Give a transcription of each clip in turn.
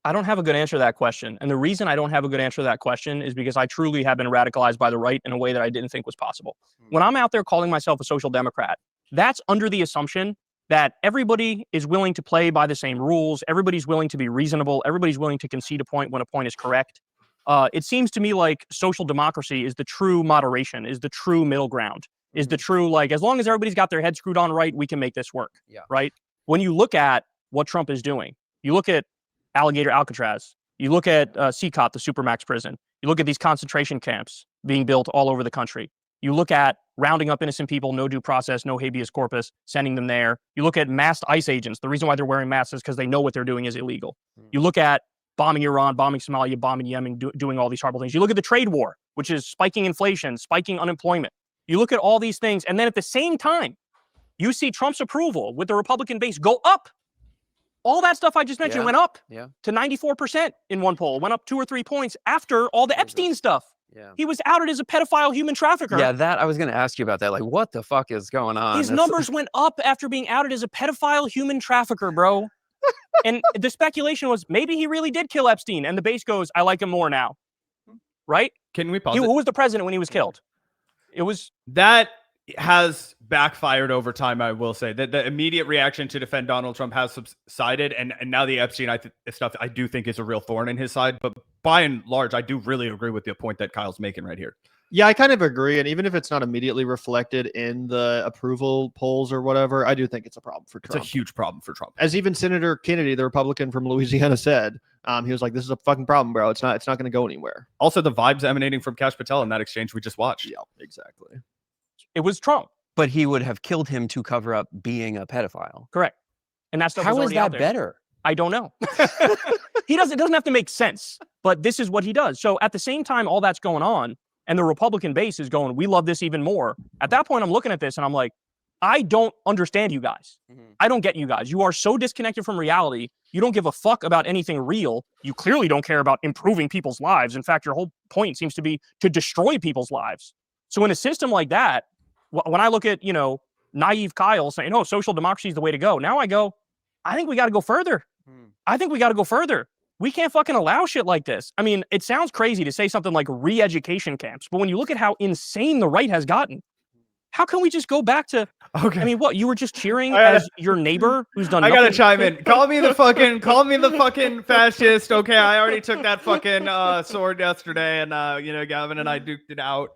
I don't have a good answer to that question. And the reason I don't have a good answer to that question is because I truly have been radicalized by the right in a way that I didn't think was possible. When I'm out there calling myself a social democrat, that's under the assumption that everybody is willing to play by the same rules. Everybody's willing to be reasonable. Everybody's willing to concede a point when a point is correct. It seems to me like social democracy is the true moderation, is the true middle ground, is the true, like, as long as everybody's got their head screwed on right, we can make this work, right? When you look at what Trump is doing, you look at Alligator Alcatraz, you look at CCOT, the Supermax prison, you look at these concentration camps being built all over the country. You look at rounding up innocent people, no due process, no habeas corpus, sending them there. You look at masked ICE agents. The reason why they're wearing masks is because they know what they're doing is illegal. You look at bombing Iran, bombing Somalia, bombing Yemen, doing all these horrible things. You look at the trade war, which is spiking inflation, spiking unemployment. You look at all these things, and then at the same time, you see Trump's approval with the Republican base go up. All that stuff I just mentioned went up to 94% in one poll, went up 2 or 3 points after all the Epstein stuff. He was outed as a pedophile human trafficker. Yeah, that I was going to ask you about that. Like, what the fuck is going on? His numbers went up after being outed as a pedophile human trafficker, bro. And the speculation was maybe he really did kill Epstein. And the base goes, I like him more now. Right? Can we pause Who was the president when he was killed? It was... That has backfired over time, I will say. That the immediate reaction to defend Donald Trump has subsided, and now the Epstein stuff I do think is a real thorn in his side. But by and large, I do really agree with the point that Kyle's making right here. Yeah, I kind of agree. And even if it's not immediately reflected in the approval polls or whatever, I do think it's a problem for Trump. It's a huge problem for Trump. As even Senator Kennedy, the Republican from Louisiana, said, he was like, this is a fucking problem, bro. It's not going to go anywhere. Also, the vibes emanating from Kash Patel in that exchange we just watched. Yeah, exactly. It was Trump. But he would have killed him to cover up being a pedophile. Correct. And that stuff How was is already out that there. better? I don't know. It doesn't have to make sense, but this is what he does. So at the same time, all that's going on, and the Republican base is going, we love this even more. At that point, I'm looking at this and I'm like, I don't understand you guys. I don't get you guys. You are so disconnected from reality. You don't give a fuck about anything real. You clearly don't care about improving people's lives. In fact, your whole point seems to be to destroy people's lives. So in a system like that, when I look at, naive Kyle saying, oh, social democracy is the way to go. Now I go, I think we got to go further. I think we got to go further. We can't fucking allow shit like this. I mean, it sounds crazy to say something like re-education camps, but when you look at how insane the right has gotten, how can we just go back to, I mean, what, you were just cheering as your neighbor who's done nothing? I gotta chime in. Call me the fucking fascist. Okay, I already took that fucking sword yesterday, and Gavin and I duked it out.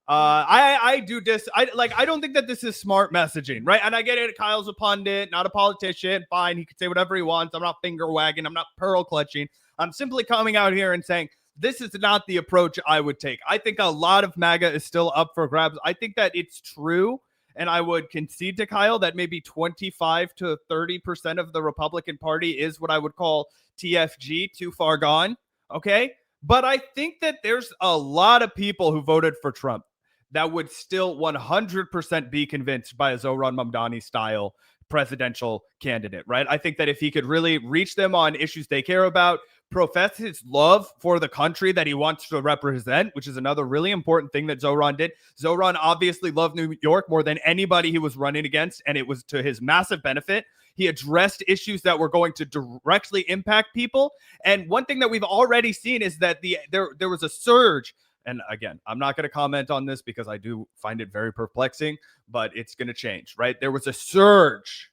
I don't think that this is smart messaging, right? And I get it. Kyle's a pundit, not a politician. Fine, he can say whatever he wants. I'm not finger wagging. I'm not pearl clutching. I'm simply coming out here and saying this is not the approach I would take. I think a lot of MAGA is still up for grabs. I think that it's true, and I would concede to Kyle that maybe 25 to 30% of the Republican Party is what I would call TFG, too far gone. Okay, but I think that there's a lot of people who voted for Trump that would still 100% be convinced by a Zohran Mamdani style presidential candidate, right? I think that if he could really reach them on issues they care about, profess his love for the country that he wants to represent, which is another really important thing that Zohran did. Zohran obviously loved New York more than anybody he was running against, and it was to his massive benefit. He addressed issues that were going to directly impact people. And one thing that we've already seen is that there was a surge. And again, I'm not going to comment on this because I do find it very perplexing, but it's going to change, right? There was a surge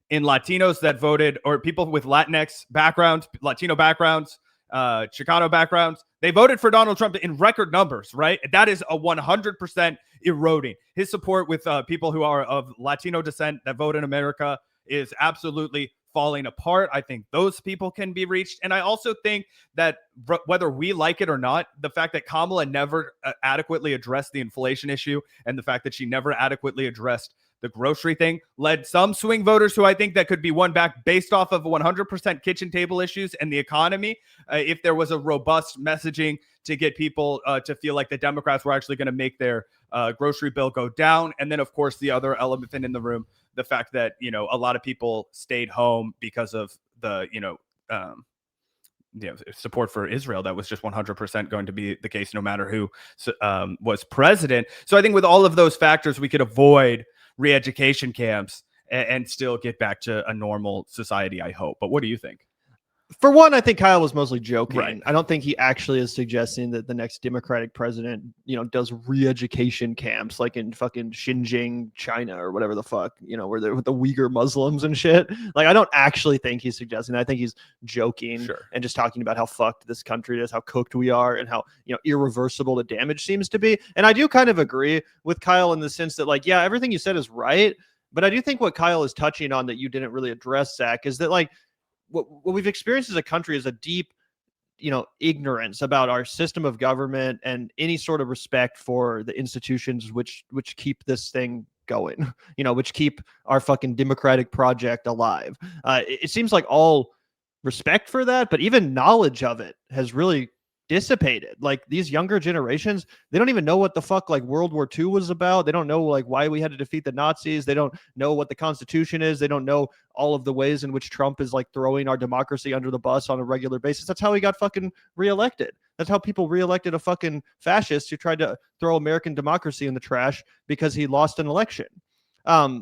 in Latinos that voted, or people with Latinx backgrounds, Latino backgrounds, Chicano backgrounds. They voted for Donald Trump in record numbers, right? That is a 100% eroding. His support with people who are of Latino descent that vote in America is absolutely falling apart. I think those people can be reached. And I also think that whether we like it or not, the fact that Kamala never adequately addressed the inflation issue and the fact that she never adequately addressed the grocery thing led some swing voters who I think that could be won back based off of 100% kitchen table issues and the economy. If there was a robust messaging to get people to feel like the Democrats were actually going to make their grocery bill go down. And then, of course, the other elephant in the room, the fact that, a lot of people stayed home because of the, support for Israel. That was just 100% going to be the case no matter who was president. So I think with all of those factors, we could avoid re-education camps and still get back to a normal society, I hope. But what do you think? For one, I think Kyle was mostly joking. Right. I don't think he actually is suggesting that the next Democratic president, does re-education camps like in fucking Xinjiang, China, or whatever the fuck, where they're with the Uyghur Muslims and shit. Like, I don't actually think he's suggesting that. I think he's joking and just talking about how fucked this country is, how cooked we are, and how, irreversible the damage seems to be. And I do kind of agree with Kyle in the sense that, like, yeah, everything you said is right. But I do think what Kyle is touching on that you didn't really address, Zach, is that, like, what we've experienced as a country is a deep, ignorance about our system of government and any sort of respect for the institutions which keep this thing going, which keep our fucking democratic project alive. It seems like all respect for that, but even knowledge of it has really dissipated. Like, these younger generations, they don't even know what the fuck like World War II was about. They don't know like why we had to defeat the Nazis. They don't know what the Constitution is. They don't know all of the ways in which Trump is like throwing our democracy under the bus on a regular basis. That's how he got fucking reelected. That's how people reelected a fucking fascist who tried to throw American democracy in the trash because he lost an election.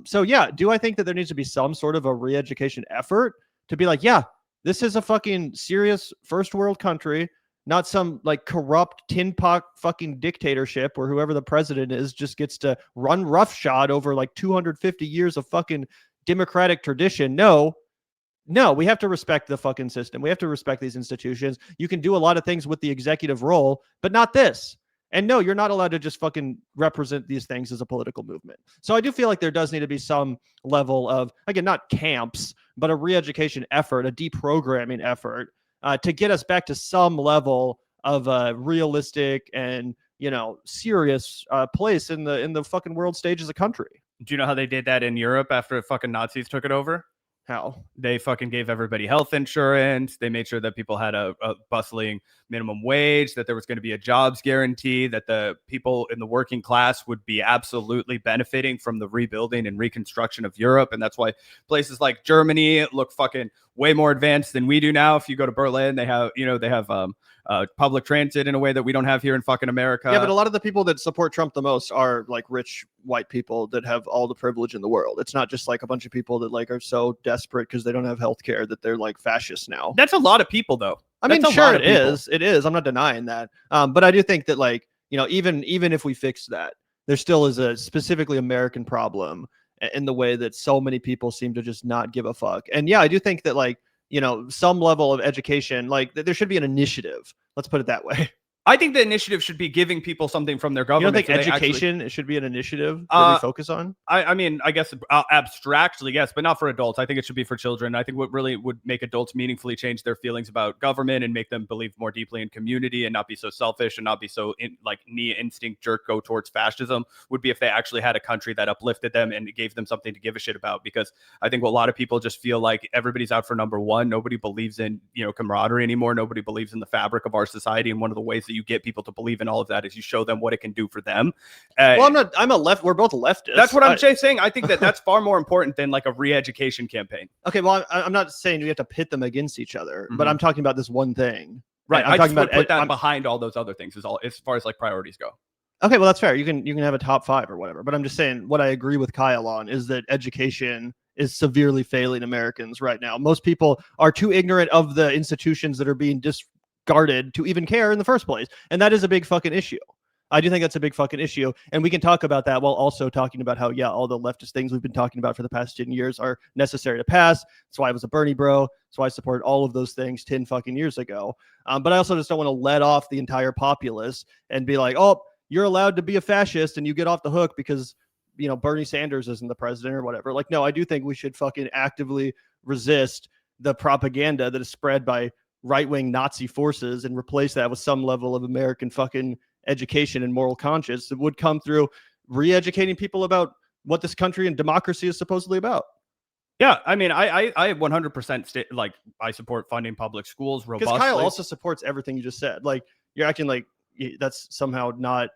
So yeah, do I think that there needs to be some sort of a re-education effort to be like, yeah, this is a fucking serious first world country, not some like corrupt tin pot fucking dictatorship where whoever the president is just gets to run roughshod over like 250 years of fucking democratic tradition. No, we have to respect the fucking system. We have to respect these institutions. You can do a lot of things with the executive role, but not this. And no, you're not allowed to just fucking represent these things as a political movement. So I do feel like there does need to be some level of, again, not camps, but a re-education effort, a deprogramming effort, to get us back to some level of a realistic and, serious place in the fucking world stage as a country. Do you know how they did that in Europe after fucking Nazis took it over? How? They fucking gave everybody health insurance. They made sure that people had a bustling minimum wage, that there was going to be a jobs guarantee, that the people in the working class would be absolutely benefiting from the rebuilding and reconstruction of Europe. And that's why places like Germany look fucking way more advanced than we do now. If you go to Berlin, they have public transit in a way that we don't have here in fucking America. Yeah, but a lot of the people that support Trump the most are like rich white people that have all the privilege in the world. It's not just like a bunch of people that like are so desperate because they don't have health care that they're like fascists now. That's a lot of people, though. I mean, sure, it is. It is. I'm not denying that. But I do think that, like, even if we fix that, there still is a specifically American problem in the way that so many people seem to just not give a fuck. And yeah, I do think that, like, some level of education, like there should be an initiative. Let's put it that way. I think the initiative should be giving people something from their government. You don't think education should be an initiative that we focus on? I mean, I guess abstractly, yes, but not for adults. I think it should be for children. I think what really would make adults meaningfully change their feelings about government and make them believe more deeply in community and not be so selfish and not be so knee instinct jerk go towards fascism would be if they actually had a country that uplifted them and gave them something to give a shit about. Because I think a lot of people just feel like everybody's out for number one. Nobody believes in, camaraderie anymore. Nobody believes in the fabric of our society. And one of the ways that you get people to believe in all of that is you show them what it can do for them. Well, we're both leftists. That's what I'm saying. I think that's far more important than like a re-education campaign. Okay, well, I'm not saying we have to pit them against each other, but I'm talking about this one thing. Right. I'm talking about put that behind all those other things as far as like priorities go. Okay, well, that's fair. You can have a top 5 or whatever, but I'm just saying what I agree with Kyle on is that education is severely failing Americans right now. Most people are too ignorant of the institutions that are being discarded to even care in the first place. And that is a big fucking issue. I do think that's a big fucking issue. And we can talk about that while also talking about how, yeah, all the leftist things we've been talking about for the past 10 years are necessary to pass. That's why I was a Bernie bro. That's why I supported all of those things 10 fucking years ago. But I also just don't want to let off the entire populace and be like, oh, you're allowed to be a fascist and you get off the hook because, Bernie Sanders isn't the president or whatever. Like, no, I do think we should fucking actively resist the propaganda that is spread by right-wing Nazi forces and replace that with some level of American fucking education and moral conscience that would come through re-educating people about what this country and democracy is supposedly about. Yeah, I mean, I 100% I support funding public schools robustly. Because Kyle also supports everything you just said. Like, you're acting like that's somehow not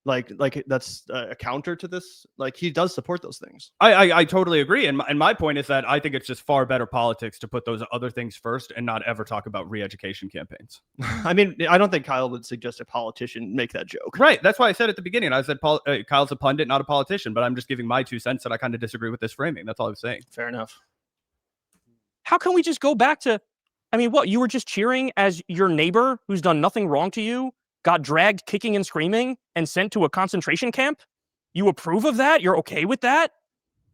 like that's a counter to this. Like, he does support those things. I totally agree. And my point is that I think it's just far better politics to put those other things first and not ever talk about re-education campaigns. I mean, I don't think Kyle would suggest a politician make that joke. Right. That's why I said at the beginning, I said Kyle's a pundit, not a politician, but I'm just giving my 2 cents that I kind of disagree with this framing. That's all I was saying. Fair enough. How can we just go back to, I mean, what? You were just cheering as your neighbor who's done nothing wrong to you got dragged kicking and screaming and sent to a concentration camp? You approve of that? You're okay with that?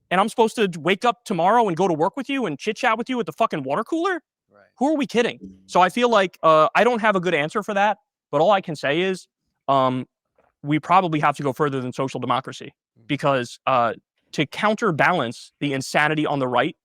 And I'm supposed to wake up tomorrow and go to work with you and chit chat with you at the fucking water cooler? Right. Who are we kidding? So I feel like I don't have a good answer for that, but all I can say is we probably have to go further than social democracy, because to counterbalance the insanity on the right,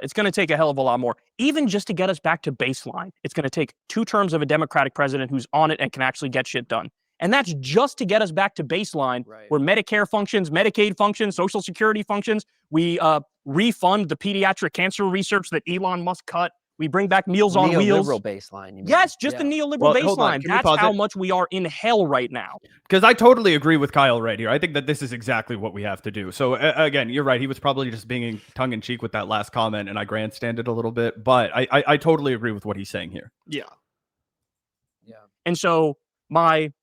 it's going to take a hell of a lot more. Even just to get us back to baseline, it's going to take 2 terms of a Democratic president who's on it and can actually get shit done. And that's just to get us back to baseline, Right. where Medicare functions, Medicaid functions, Social Security functions. We refund the pediatric cancer research that Elon Musk cut. We bring back Meals on Wheels. Neoliberal baseline. You mean? Yes, just the Yeah. neoliberal Well, hold on. baseline. Can we That's pause how it? much we are in hell right now. Because I totally agree with Kyle right here. I think that this is exactly what we have to do. So again, you're right. He was probably just being tongue in cheek with that last comment, and I grandstanded a little bit. But I totally agree with what he's saying here. Yeah. Yeah. And so my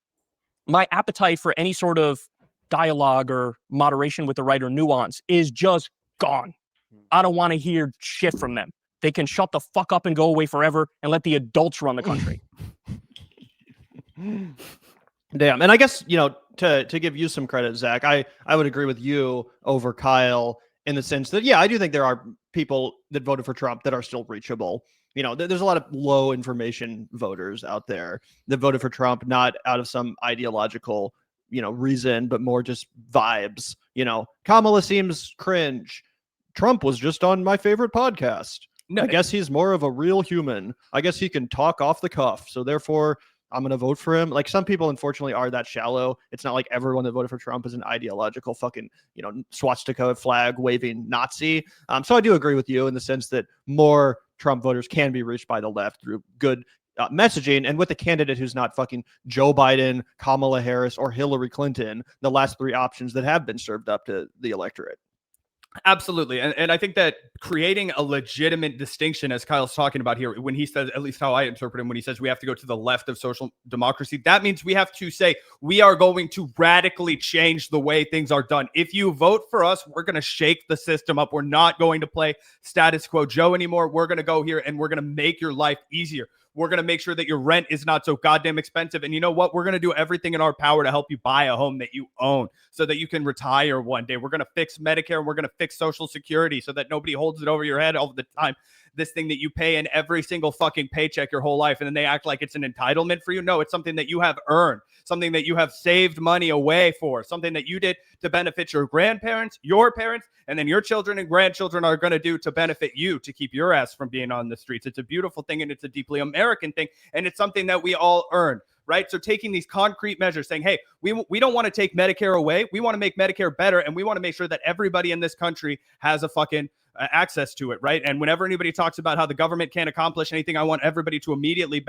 appetite for any sort of dialogue or moderation with the right or nuance is just gone. I don't want to hear shit from them. They can shut the fuck up and go away forever and let the adults run the country. Damn. And I guess, to give you some credit, Zach, I would agree with you over Kyle in the sense that, yeah, I do think there are people that voted for Trump that are still reachable. There's a lot of low information voters out there that voted for Trump, not out of some ideological, reason, but more just vibes. Kamala seems cringe. Trump was just on my favorite podcast. No, I guess he's more of a real human. I guess he can talk off the cuff. So therefore, I'm going to vote for him. Like, some people, unfortunately, are that shallow. It's not like everyone that voted for Trump is an ideological fucking, swastika flag waving Nazi. So I do agree with you in the sense that more Trump voters can be reached by the left through good messaging, and with a candidate who's not fucking Joe Biden, Kamala Harris, or Hillary Clinton, the last 3 options that have been served up to the electorate. absolutely. And I think that creating a legitimate distinction, as Kyle's talking about here, when he says, at least how I interpret him, when he says we have to go to the left of social democracy, that means we have to say we are going to radically change the way things are done. If you vote for us, we're going to shake the system up. We're not going to play status quo Joe anymore. We're going to go here and we're going to make your life easier. We're going to make sure that your rent is not so goddamn expensive. And you know what? We're going to do everything in our power to help you buy a home that you own so that you can retire one day. We're going to fix Medicare and we're going to fix Social Security so that nobody holds it over your head all the time. This thing that you pay in every single fucking paycheck your whole life, and then they act like it's an entitlement for you. No, it's something that you have earned, something that you have saved money away for, something that you did to benefit your grandparents, your parents, and then your children and grandchildren are going to do to benefit you, to keep your ass from being on the streets. It's a beautiful thing, and it's a deeply American thing, and it's something that we all earn. Right? So taking these concrete measures, saying, hey, we don't want to take Medicare away. We want to make Medicare better. And we want to make sure that everybody in this country has a fucking access to it. Right? And whenever anybody talks about how the government can't accomplish anything, I want everybody to immediately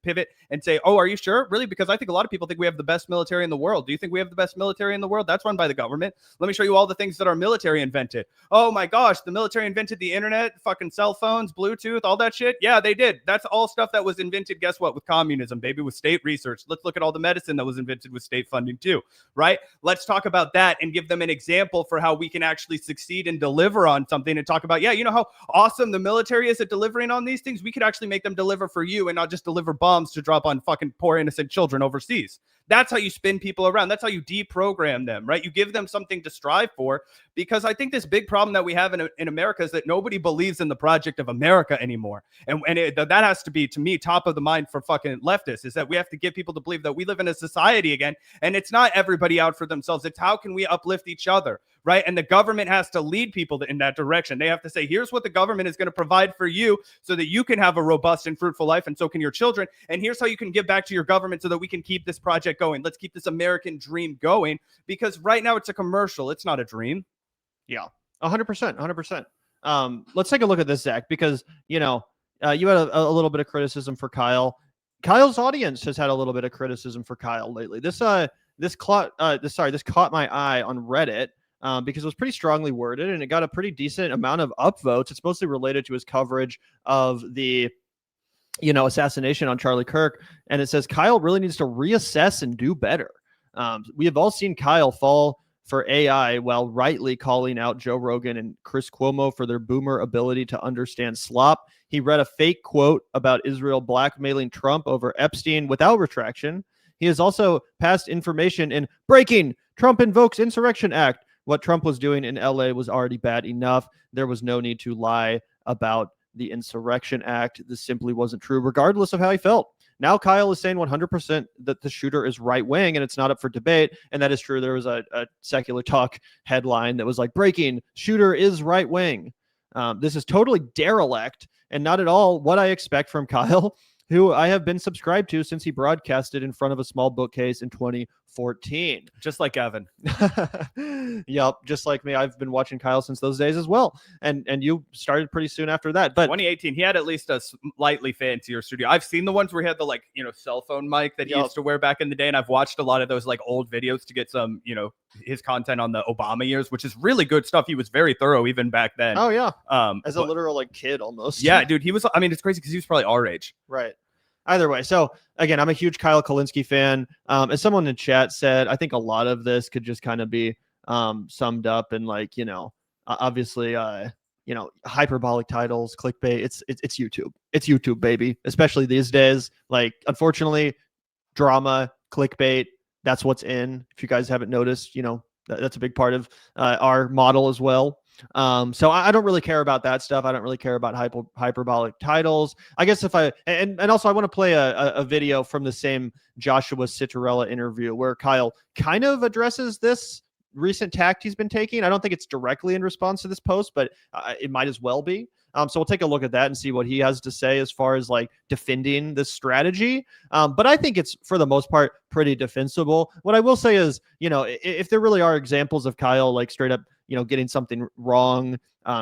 pivot and say, oh, are you sure? Really? Because I think a lot of people think we have the best military in the world. Do you think we have the best military in the world? That's run by the government. Let me show you all the things that our military invented. Oh my gosh, the military invented the internet, fucking cell phones, Bluetooth, all that shit. Yeah, they did. That's all stuff that was invented. Guess what? With communism, baby, with state research. Let's look at all the medicine that was invented with state funding too, right? Let's talk about that and give them an example for how we can actually succeed and deliver on something, and talk about, yeah, you know how awesome the military is at delivering on these things? We could actually make them deliver for you and not just deliver bombs to drop on fucking poor innocent children overseas. That's how you spin people around. That's how you deprogram them, right? You give them something to strive for, because I think this big problem that we have in America is that nobody believes in the project of America anymore. And that has to be, to me, top of the mind for fucking leftists, is that we have to get people to believe that we live in a society again, and it's not everybody out for themselves. It's how can we uplift each other, right? And the government has to lead people in that direction. They have to say, here's what the government is going to provide for you so that you can have a robust and fruitful life, and so can your children. And here's how you can give back to your government so that we can keep this project going. Let's keep this American dream going, because right now it's a commercial. It's not a dream. Yeah, 100%, 100%. Let's take a look at this, Zach, because, you had a little bit of criticism for Kyle. Kyle's audience has had a little bit of criticism for Kyle lately. This caught my eye on Reddit. Because it was pretty strongly worded and it got a pretty decent amount of upvotes. It's mostly related to his coverage of the, assassination on Charlie Kirk. And it says Kyle really needs to reassess and do better. We have all seen Kyle fall for AI while rightly calling out Joe Rogan and Chris Cuomo for their boomer ability to understand slop. He read a fake quote about Israel blackmailing Trump over Epstein without retraction. He has also passed information in breaking Trump invokes Insurrection Act. What Trump was doing in LA was already bad enough. There was no need to lie about the Insurrection Act. This simply wasn't true, regardless of how he felt. Now Kyle is saying 100% that the shooter is right wing and it's not up for debate. And that is true. There was a Secular Talk headline that was like, breaking, shooter is right wing. This is totally derelict and not at all what I expect from Kyle, who I have been subscribed to since he broadcasted in front of a small bookcase in 2014. Just like Gavin. Yep, just like me. I've been watching Kyle since those days as well. And you started pretty soon after that. But 2018, he had at least a slightly fancier studio. I've seen the ones where he had the like, cell phone mic that he used to wear back in the day. And I've watched a lot of those like old videos to get some, his content on the Obama years, which is really good stuff. He was very thorough even back then. Oh yeah. As a literal like kid almost. Yeah, dude, he was, it's crazy because he was probably our age. Right. Either way. So again, I'm a huge Kyle Kulinski fan. As someone in chat said, I think a lot of this could just kind of be summed up in like, obviously, hyperbolic titles, clickbait. It's YouTube. It's YouTube, baby. Especially these days. Like, unfortunately, drama, clickbait, that's what's in. If you guys haven't noticed, that's a big part of our model as well. So I don't really care about that stuff. I don't really care about hyperbolic titles. I guess and also I want to play a video from the same Joshua Citarella interview where Kyle kind of addresses this recent tact he's been taking. I don't think it's directly in response to this post, but it might as well be. So we'll take a look at that and see what he has to say as far as like defending this strategy. But I think it's for the most part pretty defensible. What I will say is, if there really are examples of Kyle like straight up, getting something wrong,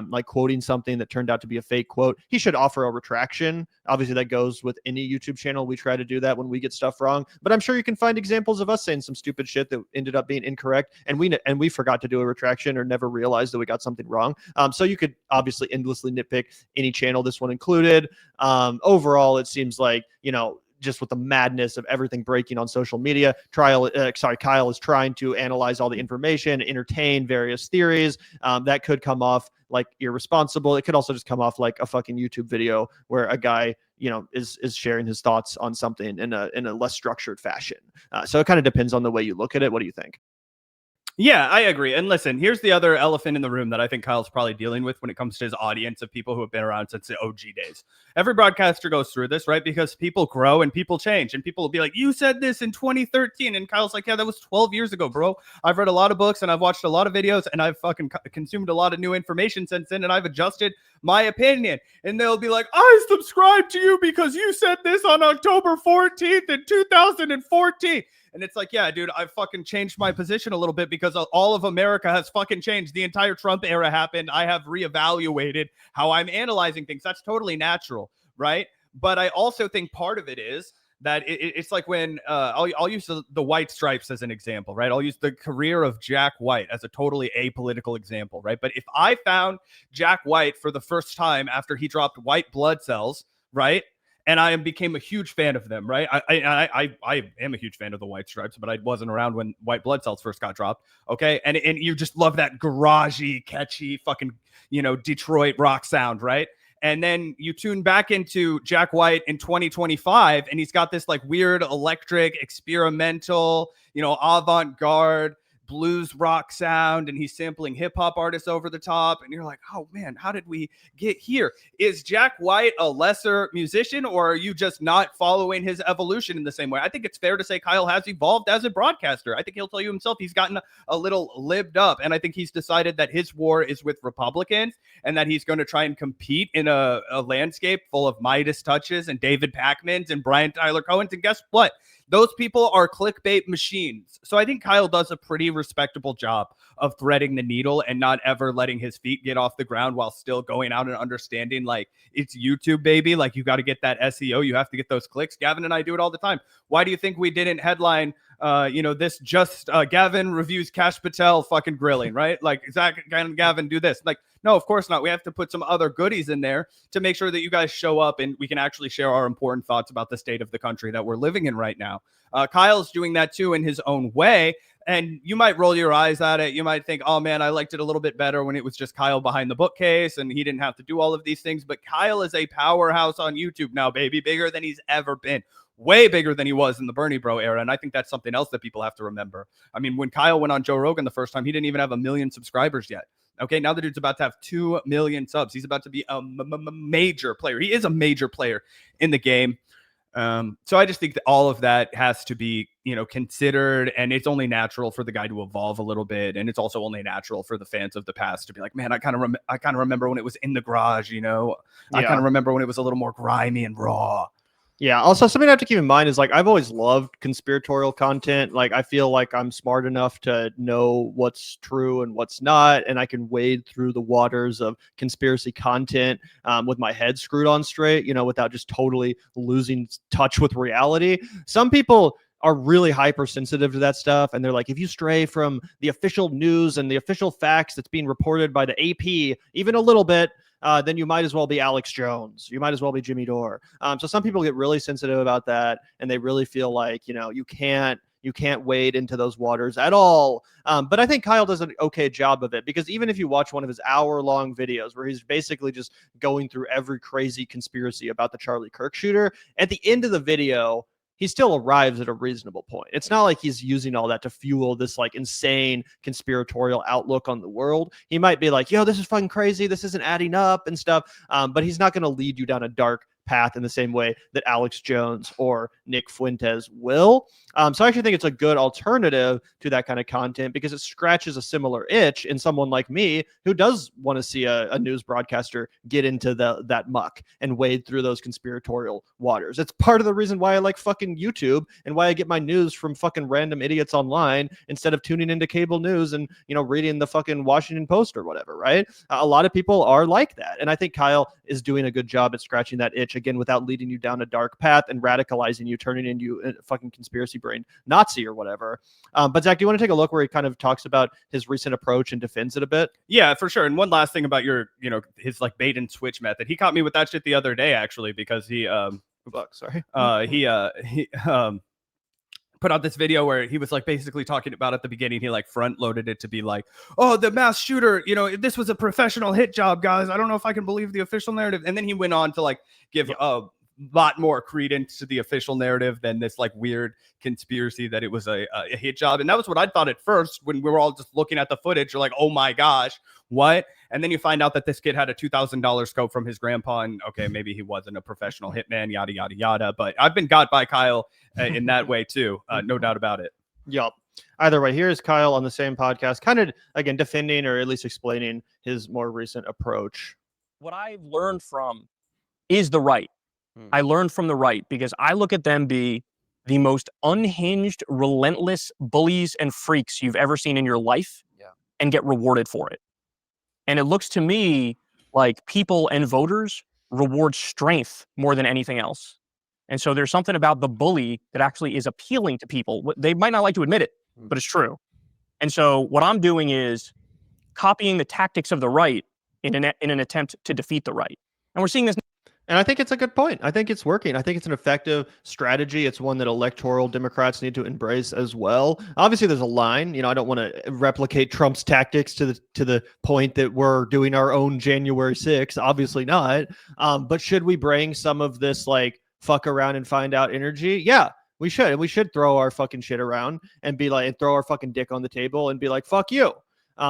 like quoting something that turned out to be a fake quote, he should offer a retraction. Obviously, that goes with any YouTube channel. We try to do that when we get stuff wrong. But I'm sure you can find examples of us saying some stupid shit that ended up being incorrect, and we forgot to do a retraction or never realized that we got something wrong. So you could obviously endlessly nitpick any channel, this one included. Overall, it seems like, just with the madness of everything breaking on social media, Kyle is trying to analyze all the information, entertain various theories. That could come off like irresponsible. It could also just come off like a fucking YouTube video where a guy, is sharing his thoughts on something in a less structured fashion. So it kind of depends on the way you look at it. What do you think? Yeah, I agree. And listen, here's the other elephant in the room that I think Kyle's probably dealing with when it comes to his audience of people who have been around since the OG days. Every broadcaster goes through this, right? Because people grow and people change, and people will be like, you said this in 2013. And Kyle's like, yeah, that was 12 years ago, bro. I've read a lot of books and I've watched a lot of videos and I've fucking consumed a lot of new information since then. And I've adjusted my opinion. And they'll be like, I subscribe to you because you said this on October 14th in 2014. And it's like, yeah, dude, I've fucking changed my position a little bit because all of America has fucking changed. The entire Trump era happened. I have reevaluated how I'm analyzing things. That's totally natural, right? But I also think part of it is that it's like when I'll use the White Stripes as an example, right? I'll use the career of Jack White as a totally apolitical example, right? But if I found Jack White for the first time after he dropped White Blood Cells, right? And I became a huge fan of them, right? I am a huge fan of the White Stripes, but I wasn't around when White Blood Cells first got dropped, okay? And you just love that garagey, catchy, fucking, Detroit rock sound, right? And then you tune back into Jack White in 2025, and he's got this like weird electric, experimental, avant-garde blues rock sound, and he's sampling hip hop artists over the top. And you're like, oh man, how did we get here? Is Jack White a lesser musician, or are you just not following his evolution in the same way? I think it's fair to say Kyle has evolved as a broadcaster. I think he'll tell you himself he's gotten a little lived up. And I think he's decided that his war is with Republicans and that he's going to try and compete in a landscape full of Midas Touches and David Pacmans and Brian Tyler Cohens. And guess what? Those people are clickbait machines. So I think Kyle does a pretty respectable job of threading the needle and not ever letting his feet get off the ground while still going out and understanding like it's YouTube, baby. Like you got to get that SEO. You have to get those clicks. Gavin and I do it all the time. Why do you think we didn't headline, this just Gavin reviews Kash Patel fucking grilling, right? Like Zac and Gavin do this. Like, no, of course not. We have to put some other goodies in there to make sure that you guys show up and we can actually share our important thoughts about the state of the country that we're living in right now. Kyle's doing that too in his own way. And you might roll your eyes at it. You might think, oh man, I liked it a little bit better when it was just Kyle behind the bookcase and he didn't have to do all of these things. But Kyle is a powerhouse on YouTube now, baby, bigger than he's ever been. Way bigger than he was in the Bernie Bro era. And I think that's something else that people have to remember. I mean, when Kyle went on Joe Rogan the first time, he didn't even have 1 million subscribers yet. Okay, now the dude's about to have 2 million subs. He's about to be a major player. He is a major player in the game. So I just think that all of that has to be, considered, and it's only natural for the guy to evolve a little bit, and it's also only natural for the fans of the past to be like, man, I kind of remember when it was in the garage, I kind of remember when it was a little more grimy and raw. Yeah. Also, something I have to keep in mind is I've always loved conspiratorial content. I feel like I'm smart enough to know what's true and what's not, and I can wade through the waters of conspiracy content with my head screwed on straight, without just totally losing touch with reality. Some people are really hypersensitive to that stuff, and they're like, if you stray from the official news and the official facts that's being reported by the AP even a little bit, then you might as well be Alex Jones. You might as well be Jimmy Dore. So some people get really sensitive about that, and they really feel like, you can't wade into those waters at all. But I think Kyle does an okay job of it, because even if you watch one of his hour-long videos where he's basically just going through every crazy conspiracy about the Charlie Kirk shooter, at the end of the video, he still arrives at a reasonable point. It's not like he's using all that to fuel this insane conspiratorial outlook on the world. He might be like, yo, this is fucking crazy. This isn't adding up and stuff. But he's not going to lead you down a dark path in the same way that Alex Jones or Nick Fuentes will. So I actually think it's a good alternative to that kind of content, because it scratches a similar itch in someone like me who does want to see a news broadcaster get into that muck and wade through those conspiratorial waters. It's part of the reason why I like fucking YouTube and why I get my news from fucking random idiots online instead of tuning into cable news and, reading the fucking Washington Post or whatever, right? A lot of people are like that. And I think Kyle is doing a good job at scratching that itch, again, without leading you down a dark path and radicalizing you, turning into a fucking conspiracy brain Nazi or whatever. But Zach, do you want to take a look where he kind of talks about his recent approach and defends it a bit? Yeah, for sure. And one last thing about your, his bait and switch method. He caught me with that shit the other day, actually, because he put out this video where he was basically talking about at the beginning, he front loaded it to be like, oh, the mass shooter, this was a professional hit job, guys. I don't know if I can believe the official narrative. And then he went on to give a lot more credence to the official narrative than this weird conspiracy that it was a hit job. And that was what I thought at first when we were all just looking at the footage. You're like, oh my gosh, what? And then you find out that this kid had a $2,000 scope from his grandpa, and okay, maybe he wasn't a professional hitman, yada yada yada. But I've been got by Kyle in that way too, no doubt about it. Yup. Either way, here's Kyle on the same podcast, kind of again defending or at least explaining his more recent approach. What I've learned from is the right. I learned from the right because I look at them be the most unhinged, relentless bullies and freaks you've ever seen in your life, and get rewarded for it. And it looks to me like people and voters reward strength more than anything else. And so there's something about the bully that actually is appealing to people. They might not like to admit it, but it's true. And so what I'm doing is copying the tactics of the right in an attempt to defeat the right. And we're seeing this. And I think it's a good point. I think it's working. I think it's an effective strategy. It's one that electoral Democrats need to embrace as well. Obviously, there's a line. I don't want to replicate Trump's tactics to the point that we're doing our own January 6th. Obviously not. But should we bring some of this fuck around and find out energy? Yeah, we should. And we should throw our fucking shit around and be and throw our fucking dick on the table and be like, fuck you.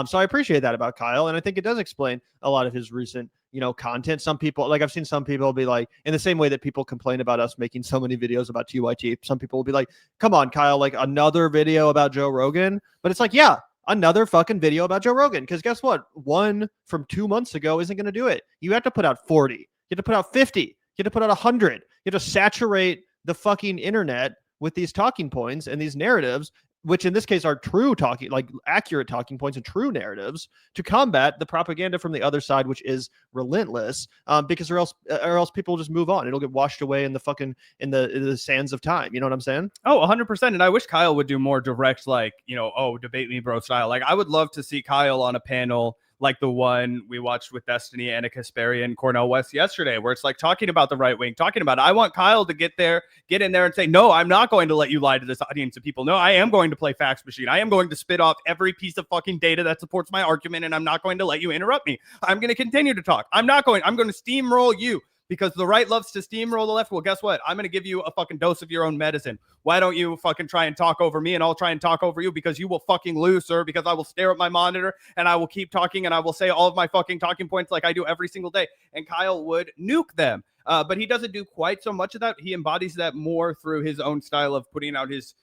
So I appreciate that about Kyle. And I think it does explain a lot of his recent content. Some people, I've seen some people be in the same way that people complain about us making so many videos about TYT, some people will be like, come on, Kyle, another video about Joe Rogan. But it's yeah, another fucking video about Joe Rogan. Because guess what? One from 2 months ago isn't going to do it. You have to put out 40. You have to put out 50. You have to put out 100. You have to saturate the fucking internet with these talking points and these narratives, which in this case are true talking, accurate talking points and true narratives, to combat the propaganda from the other side, which is relentless. Because or else people will just move on. It'll get washed away in the sands of time. You know what I'm saying? Oh, 100%. And I wish Kyle would do more direct, oh, debate me, bro style. I would love to see Kyle on a panel like the one we watched with Destiny, Anna Kasperi, and Cornel West yesterday, where it's like talking about the right wing, talking about it. I want Kyle to get in there and say, no, I'm not going to let you lie to this audience of people. No, I am going to play fax machine. I am going to spit off every piece of fucking data that supports my argument, and I'm not going to let you interrupt me. I'm going to continue to talk. I'm going to steamroll you. Because the right loves to steamroll the left. Well, guess what? I'm going to give you a fucking dose of your own medicine. Why don't you fucking try and talk over me, and I'll try and talk over you, because you will fucking lose, sir, because I will stare at my monitor and I will keep talking and I will say all of my fucking talking points like I do every single day. And Kyle would nuke them. But he doesn't do quite so much of that. He embodies that more through his own style of putting out his,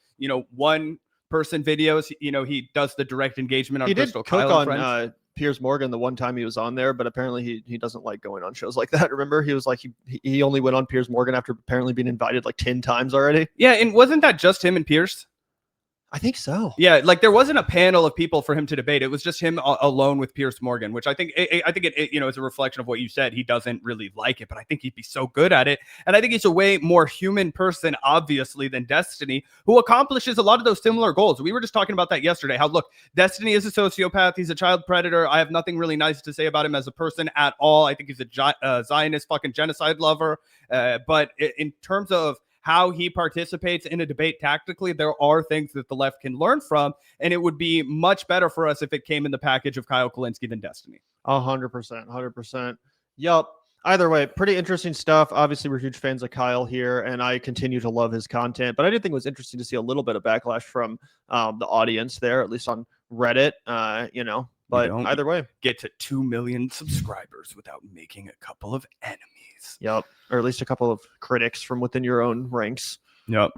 one person videos. He does the direct engagement on he Crystal did cook Kyle and on friends. Piers Morgan the one time he was on there, but apparently he doesn't like going on shows like that. Remember, he was like he only went on Piers Morgan after apparently being invited like 10 times already. Yeah, and wasn't that just him and Pierce? I think so. Yeah, like there wasn't a panel of people for him to debate. It was just him alone with Piers Morgan, which I think it is a reflection of what you said. He doesn't really like it, but I think he'd be so good at it. And I think he's a way more human person, obviously, than Destiny, who accomplishes a lot of those similar goals. We were just talking about that yesterday. How, look, Destiny is a sociopath. He's a child predator. I have nothing really nice to say about him as a person at all. I think he's a Zionist fucking genocide lover. But in terms of how he participates in a debate tactically, there are things that the left can learn from, and it would be much better for us if it came in the package of Kyle Kulinski than Destiny. 100%. Yup. Either way, pretty interesting stuff. Obviously, we're huge fans of Kyle here, and I continue to love his content. But I did think it was interesting to see a little bit of backlash from the audience there, at least on Reddit. But either way, get to 2 million subscribers without making a couple of enemies. Yep. Or at least a couple of critics from within your own ranks. Yep.